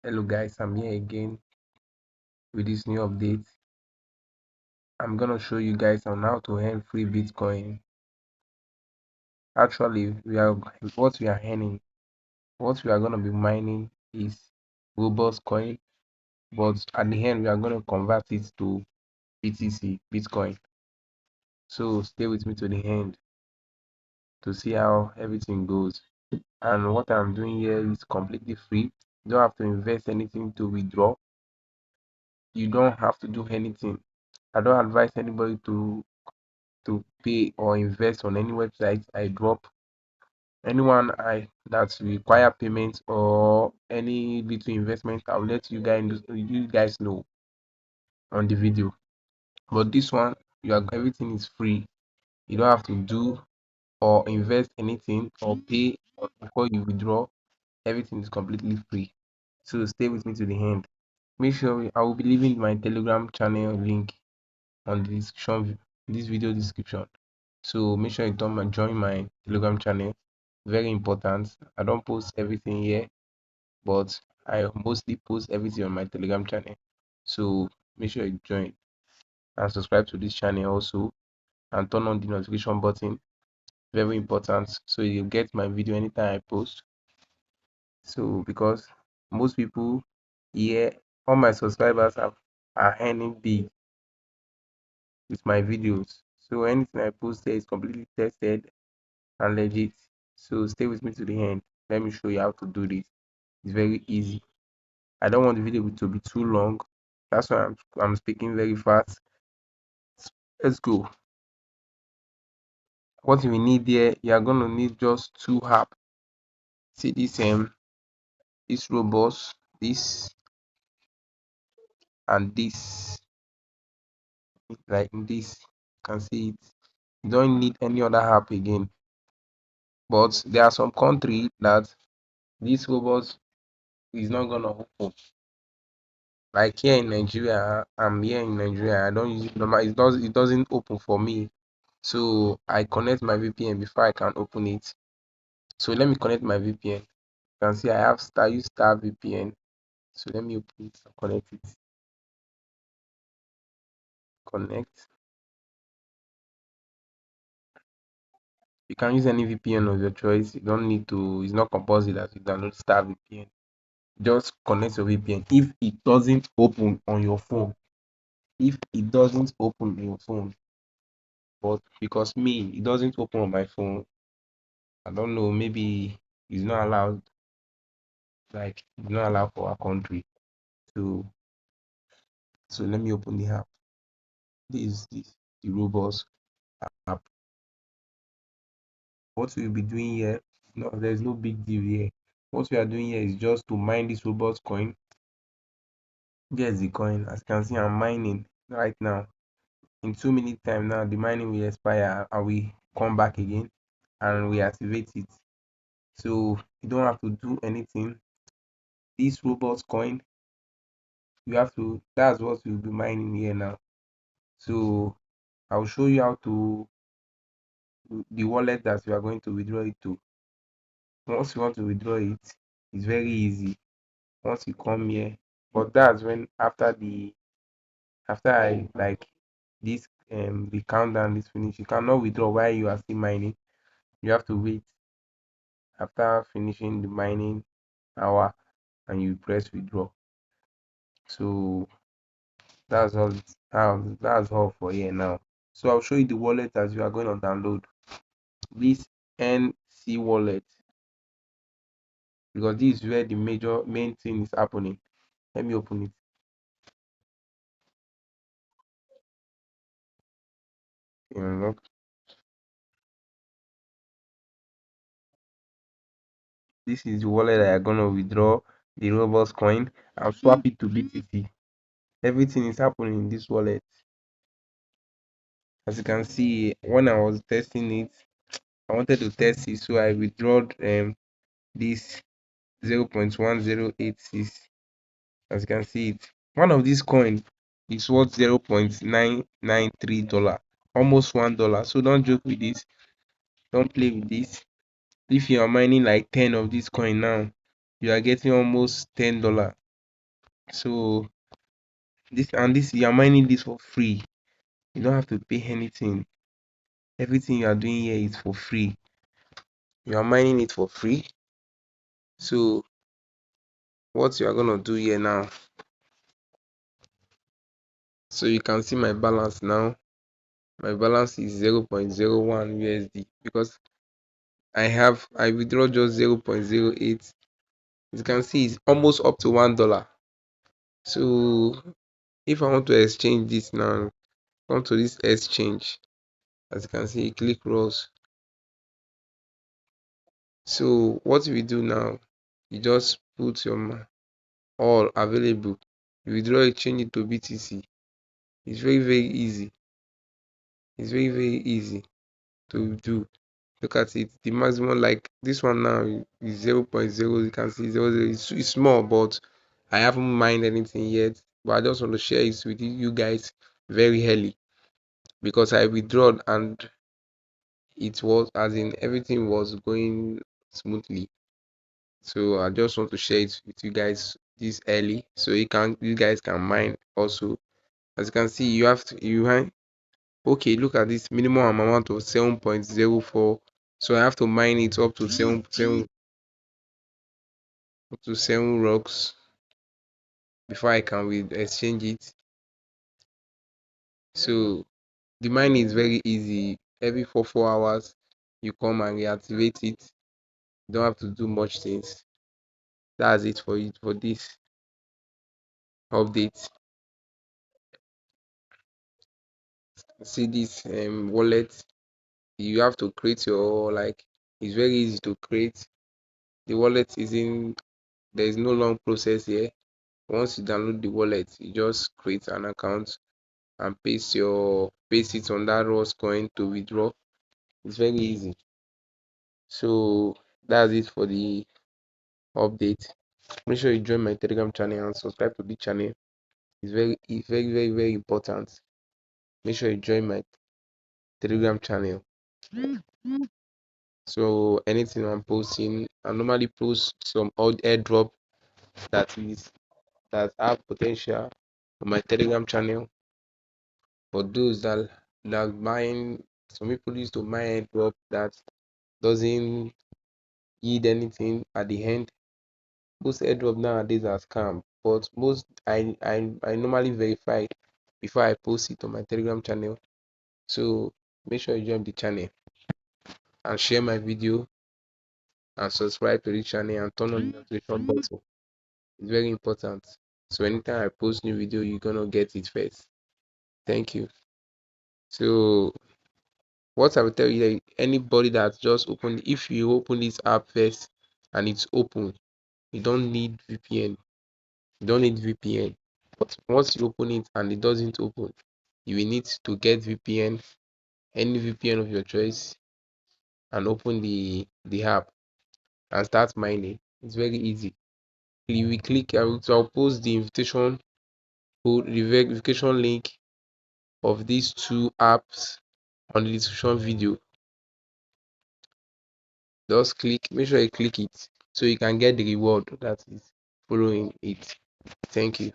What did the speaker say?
Hello guys, I'm here again with this new update. I'm gonna show you guys on how to earn free Bitcoin. Actually, what we are earning, what we are gonna be mining is Robox coin, but at the end we are gonna convert it to BTC, Bitcoin. So stay with me to the end to see how everything goes. And what I'm doing here is completely free. You don't have to invest anything to withdraw. You don't have to do anything. I don't advise anybody to pay or invest on any website I drop. Anyone that require payment or any little investment, I'll let you guys know on the video. But this one, everything is free. You don't have to do or invest anything or pay before you withdraw. Everything is completely free. So stay with me to the end. Make sure I will be leaving my Telegram channel link on the description, this video description. So make sure you join my Telegram channel. Very important. I don't post everything here, but I mostly post everything on my Telegram channel. So make sure you join and subscribe to this channel also, and turn on the notification button. Very important, so you get my video anytime I post. So because most people here, all my subscribers are earning big with my videos. So anything I post here is completely tested and legit. So stay with me to the end. Let me show you how to do this. It's very easy. I don't want the video to be too long. That's why I'm speaking very fast. Let's go. What we need here, you are gonna need just two apps. See this Robox, this and this, like this. You can see it. You don't need any other app again. But there are some country that this Robox is not gonna open. Like here in Nigeria, I'm here in Nigeria. I don't use it normal. It doesn't open for me. So I connect my VPN before I can open it. So let me connect my VPN. You can see I use Star VPN. So let me open it and connect it. Connect. You can use any VPN of your choice. You don't need to. It's not compulsory that you download Star VPN. Just connect your VPN. If it doesn't open on your phone, but because me, it doesn't open on my phone. I don't know. Maybe it's not allowed. Like it's not allowed for our country. So let me open the app. This the Robots app. What we'll be doing here, no, there's no big deal here. What we are doing here is just to mine this Robots coin. Here's the coin. As you can see, I'm mining right now. In 2 minutes time now, the mining will expire and we come back again and we activate it. So you don't have to do anything. This Robots coin, you have to, that's what we'll be mining here now. So I'll show you how to the wallet that you are going to withdraw it to. Once you want to withdraw it, it's very easy. Once you come here, but that's when after I like this the countdown is finished. You cannot withdraw while you are still mining. You have to wait after finishing the mining hour and you press withdraw. So that's all that's all for here now. So I'll show you the wallet as you are going to download this NC wallet, because this is where the main thing is happening. Let me open it. Unlock. This is the wallet that I'm gonna withdraw the Robux coin and swap it to BTC. Everything is happening in this wallet. As you can see, when I was testing it, I wanted to test it, so I withdrew this 0.1086. As you can see it, one of these coins is worth $0.993, almost $1. So don't joke with this, don't play with this. If you are mining like 10 of this coin now, you are getting almost $10. So this you are mining this for free. You don't have to pay anything. Everything you are doing here is for free. You are mining it for free. So what you are gonna do here now? So you can see my balance now. My balance is 0.01 USD because I withdraw just 0.08. As you can see, it's almost up to $1. So if I want to exchange this now, come to this exchange. As you can see, click Ross. So what we do now, you just put your all available. You withdraw it, change it to BTC. It's very easy. It's very easy to do. Look at it. The maximum, like this one now, is 0.0. You can see 0, 0. It's small, but I haven't mined anything yet. But I just want to share it with you guys very early because I withdrew and it was as in everything was going smoothly. So I just want to share it with you guys this early so you guys can mine also. As you can see, okay, look at this minimum amount of 7.04. So I have to mine it up to 7 rocks before I can exchange it. So the mining is very easy. Every 4 hours you come and reactivate it. You don't have to do much things. That's it for this update. See this wallet. You have to create your, like, it's very easy to create. The wallet is in there is no long process here. Once you download the wallet, you just create an account and paste it on that Ross coin to withdraw. It's very easy. So that's it for the update. Make sure you join my Telegram channel and subscribe to the channel. It's very important. Make sure you join my Telegram channel. So anything I'm posting, I normally post some odd airdrop that have potential on my Telegram channel. For those that mine, some people used to mine airdrop that doesn't yield anything at the end. Most airdrop nowadays are scam, but most I normally verify before I post it on my Telegram channel. So make sure you join the channel and share my video and subscribe to the channel and turn on the notification button. It's very important. So anytime I post new video, you're gonna get it first. Thank you. So what I will tell you that anybody that just open, if you open this app first and it's open, you don't need VPN. You don't need VPN. But once you open it and it doesn't open, you will need to get VPN, any VPN of your choice, and open the app and start mining. It's very easy. You will click. I'll post the invitation code, the verification link of these two apps on the description video. Just click. Make sure you click it so you can get the reward that is following it. Thank you.